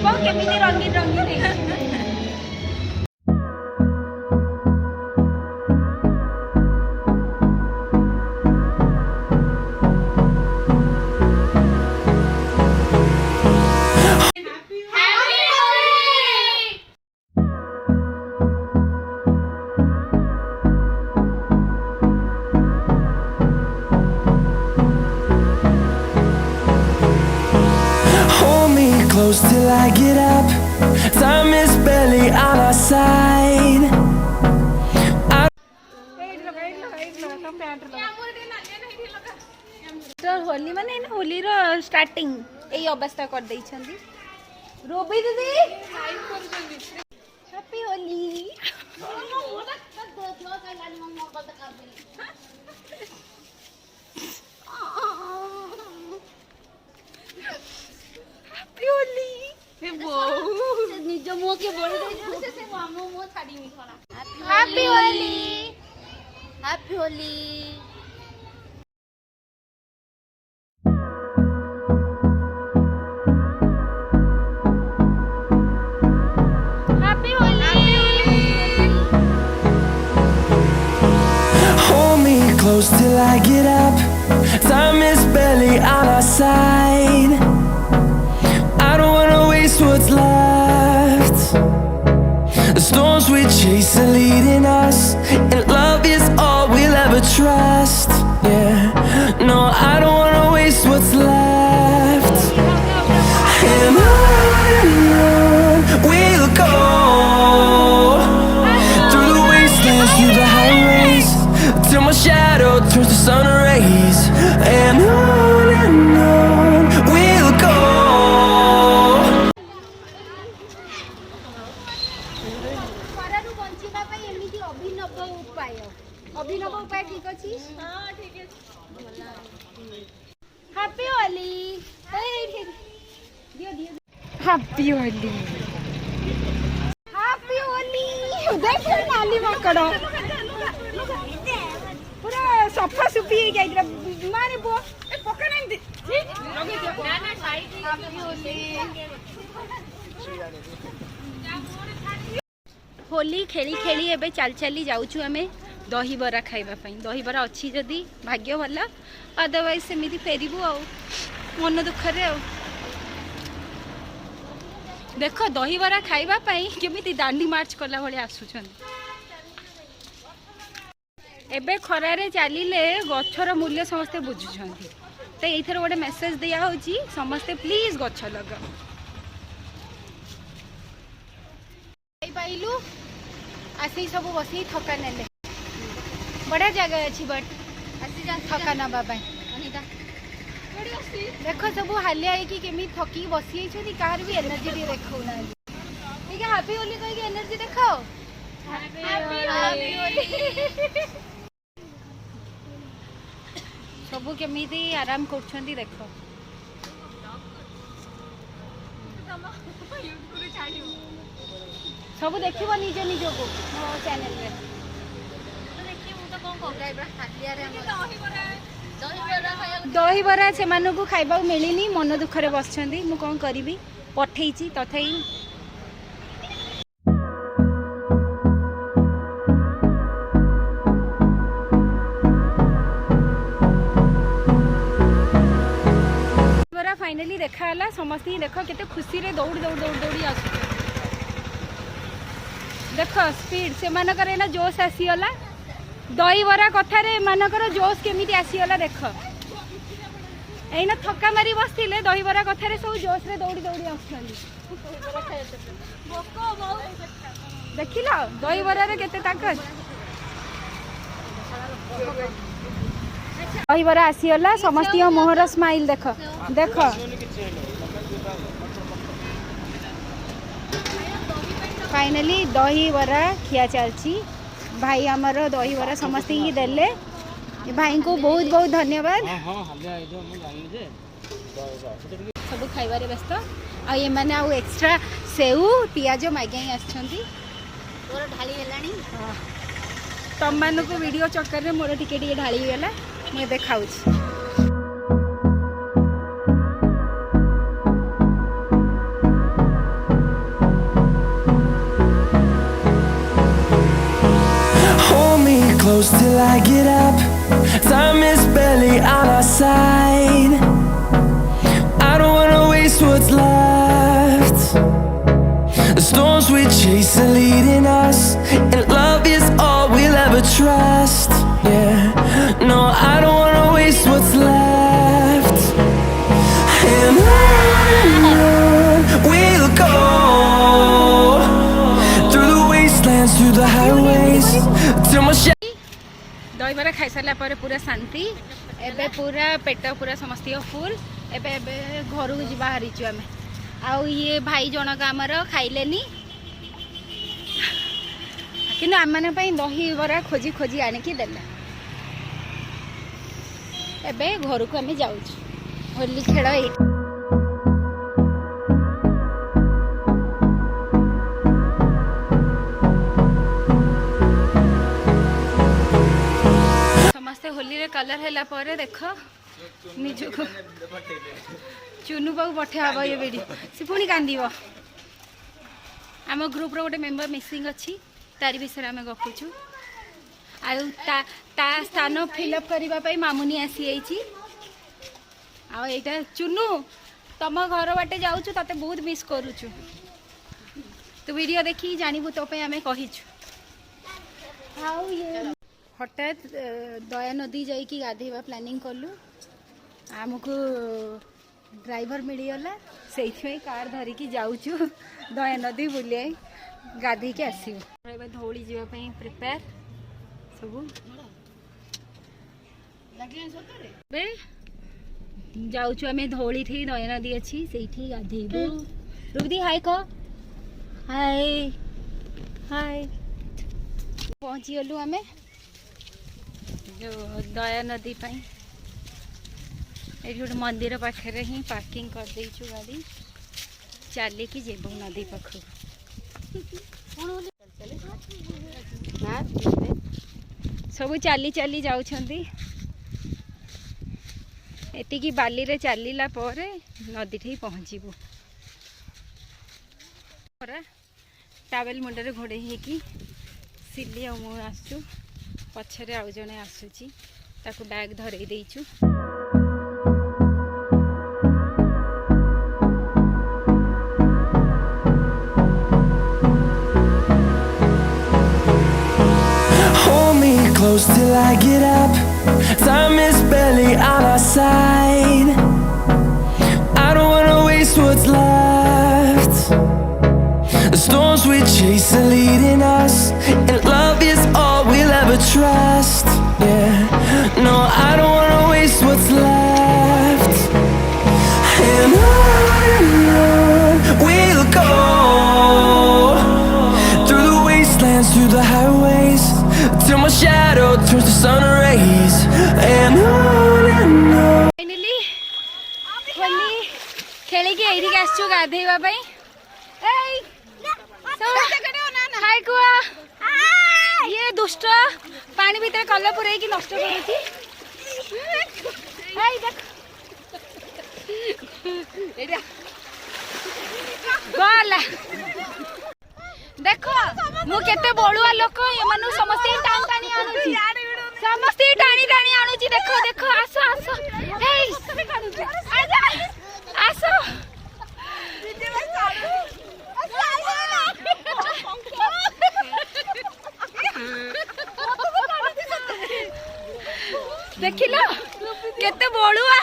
देखिबो केमिति रंगीन रंगीन है। Close till I get up. Time is barely on our side. Holi माने होली रो स्टार्टिंग एई अवस्था कर देई छंदी रोबी दीदी हैप्पी होली हैप्पी होली हे वो निज मुंह के बोल दे से मामू मुंह छाड़ी मी खरा happy Holi happy Holi Close till I get up. Time is barely on our side. I don't wanna waste what's left. The storms we chase are leading us, and love is all we'll ever trust. Yeah, no, I don't wanna waste what's left. And on we'll go, through the wastelands, through the highways, till my shadow turns to sun rays. And on we'll go. अभिनव उपाय ठीक अछि हां ठीक अछि happy Holi ए दियो दियो happy Holi happy Holi देख नाली मकड़ो पूरा सफा सुपी जाइरा माने बो ए पका नहीं दे ठीक लगे दियो ना ना साइड हैप्पी होली होली खेली खेली एबे चल चली जाउछु हमें दही बरा खाइबा पई दही बरा अच्छी जदी भाग्य भला अदरवाइज सेमिति फेरिबू आ मन दुख रे आ देखो दही बरा खाइबा पई केमिति दांडी मार्च करला भले आसुछन एबे खरा रे चालिले गछर मूल्य समस्त बुझुछंती ते एथर गोटे मेसेज दिया होची समस्त प्लीज गछ लगा पाइलु आसी सब बसी थका नेले बड़ा जगह अच्छी बट थका ना बाबा देखो सब हालिया कि केमी थकी बसी कार भी एनर्जी दी देखो ना ठीक है हैप्पी होली कह के एनर्जी देखो सब केमी आराम कर देखो सब देखिबो निज निज को मो चैनल रे दही बरा से मानू खाइबा मिलनी मन दुखरे बसछंदी मु कौन करी पठेची तथाई बरा फाइनली देखाला समस्त ही देख केते खुशी रे दौड़ दौड़ दौड़ दौड़ी आसु देख स्पीड से मानकर एना जोश आसीगला दही बरा कथार मानकर जोश केमिति आसीगला देख एना थका मारी बसथिले दही बरा कथार सब जोश रे दौड़ी दौड़ी आछंदी देखिल दही बरा रे केते ताकत दही बरा आसीगला समस्त मोहर स्माइल देख देख फाइनली दही बरा खिया चलची भाई आमर दही बरा समस्त ही देले भाई को बहुत बहुत धन्यवाद सब खाइबारे व्यस्त आ ये माने आ एक्स्ट्रा सेऊ पियाज मागे आछंती तोर ढाली हेलानी तम मान को वीडियो चक्कर रे मोर टिके टिके ढाली गेला मैं देखाउछी close till I get up. Time is barely on our side. I don't wanna waste what's left. The storms we chase are leading us, and love is all we'll ever trust. Yeah, no, I don't wanna waste what's left. And on we'll go, through the wastelands, through the highways, till my दहीबरा खाई सारा पर पूरा शांति एबे पूरा पेट पूरा समस्त full एबे एबे घर को जी बाहरी आम आउ ये भाई जनक आमर खाइलेनी कि आम मैंने दहीबरा खोजी खोजी आणिकी देले एबे घर को आम जाऊँ होली खेल होली रे कलर हैला परे देख निज को चुनु बाबू पठा हम ये वीडियो सी पुणी कांदी आम ग्रुप रो गोटे मेंबर मिसिंग अच्छी तारी विषय आम गपुचु ता स्थान फिलअप करने मामुनी आसी आईटा चुनु तुम घर बाटे जाऊँ ते बहुत मिस करुचु तू वीडियो देखी जानबू तो आम कहीचु हठात दया नदी जाइकी गाधेवा प्लानिंग कलु आमको ड्राइवर मिलगला से कार धरिकी जाऊचु दया नदी बुले गाधी के आसो धौली जावाई प्रिपेयर सब जाऊचु आम धौली थी दया नदी अच्छी से गाधेबू रुबदी हाय कह हाय हाय पहुँची गलु आम जो दया नदी पाई ये गोटे मंदिर पाखे ही पार्किंग कर देचु गाड़ी चलिकी जेबू नदी पाख सब चली चली जाऊँगी एतिकी बाली रे चलला पर नदी ठी पहुँचबू टावेल मुंडे घोड़े होगी सिली आ मु आसु पछरे आउ जने आसुची ताकू बैग धरई देइछु Hold me close till I get up. Time is barely on our side. I don't wanna waste what's left. The storms we chase are leading us, and love is all we'll ever trust. Yeah, no, I don't wanna waste what's left. And on we'll go, through the wastelands, through the highways, till my shadow turns to sun rays. And on finally Holi खेली के एठी आसछु गाधेबा पई हाय कुआ ये दुष्ट पानी भीतर कल पुरे की नष्ट करूची गला देखो मु केते बळुआ लोक एमानु समस्त टाणी टाणी आनुची समस्त टाणी टाणी आनुची देखो देखो आसो आसो हेई आजा आसो देखिल केते बळुआ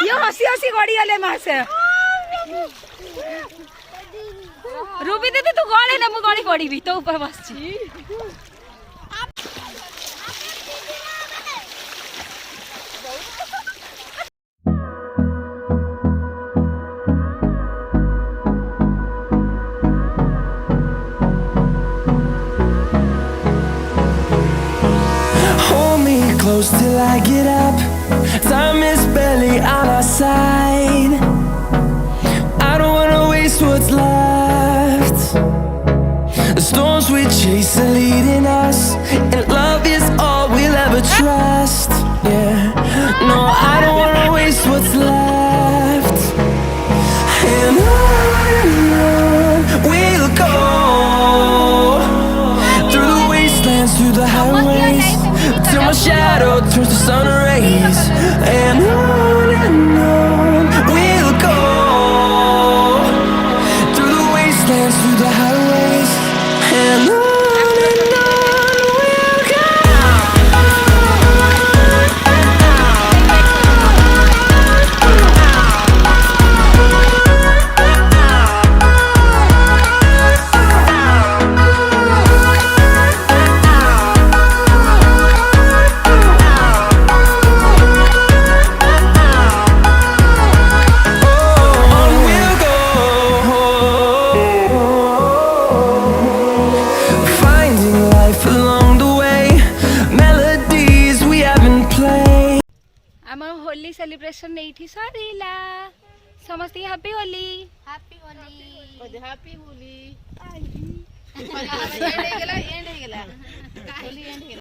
यो हसी हसी गड़ी गले मासे रूबी दीदी तू गले ना मु गड़ी पड़ी तो ऊपर बसची close till I get up. Time is barely on our side. I don't wanna waste what's left. The storms we chase are leading us, and love is all we'll ever trust. Yeah, no, I don't wanna waste what's left. And on we'll go, shadow turns to sun rays, and on we'll go, through the wastelands, through the highways, and on we'll go. On we'll go, finding life along the way, melodies we haven't played. आम Holi celebration एठी सरीला समस्त happy Holi happy Holi happy Holi Holi and